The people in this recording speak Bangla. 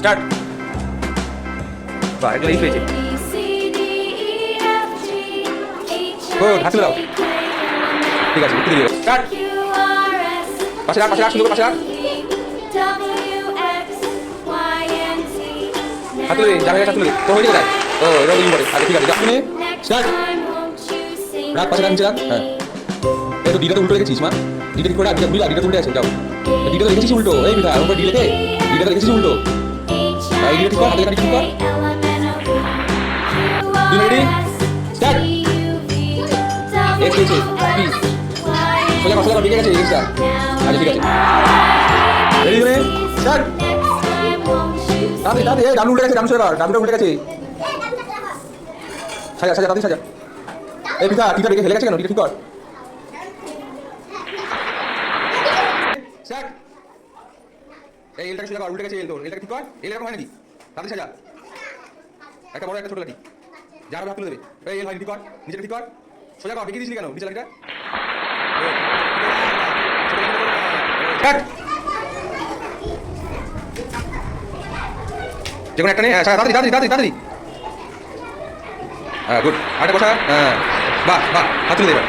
স্টার্ট। বাহ, এগুলো এই হয়েছে। গুড, হাত তুলে দাও। ঠিক আছে, একটু দেরি হবে। স্টার্ট। পাশে রাখ, পাশে রাখ, সুন্দর করে পাশে রাখ। হাত তুলে দে, যা হয়ে গেছে হাত তুলে দে। তো হয়ে যাবে। ও এটাও দিন পরে। আচ্ছা ঠিক আছে, যা শুনে স্টার্ট। রাখ, পাশে রাখ, নিচে রাখ। হ্যাঁ, এই তো ডিটা তো উল্টো রেখেছিস মা। ডিটা ঠিক করে রাখ, ডিটা ঘুরি, ডিটা উল্টে আছে। যাও, ডিটা তো রেখেছিস উল্টো। এই বিধা আমার ডি লেখে, ডিটা তো রেখেছিস উল্টো। এই ডিটা ঠিক কর, হাতে লেখা ডিটা ঠিক কর। দুই রেডি স্টার্ট। এক্স হয়েছে পি, সোজা কর, সোজা কর, ঠিক আছে এক্সটা। আচ্ছা ঠিক আছে, রেডি করে স্টার্ট। তাড়াতাড়ি তাড়াতাড়ি, এই ডাবলু উল্টে গেছে, ডাবলু সোজা কর, ডাবলুটা উল্টে গেছে। সাজা সাজা, তাড়াতাড়ি সাজা। এই পিঠা টিটা রেখে হেলে গেছে কেন, টিটা ঠিক কর। স্টার্ট। এই এলটাকে সোজা কর, উল্টে গেছে এল তোর, এলটাকে ঠিক কর। এল এরকম হয় নাকি? তাড়াতাড়ি সাজা। একটা বড় একটা ছোট লাঠি, যার হাত তুলে দেবে। এই এল হয় ঠিক কর, নিচে ঠিক কর, সোজা কর। দেখিয়ে দিয়েছিলি কেন নিচে লাঠিটা? যে কোনো একটা নেই। হ্যাঁ তাড়াতাড়ি তাড়াতাড়ি তাড়াতাড়ি তাড়াতাড়ি। হ্যাঁ গুড, আরেকটা বসা। হ্যাঁ বাহ বাহ, হাত তুলে দে এবার।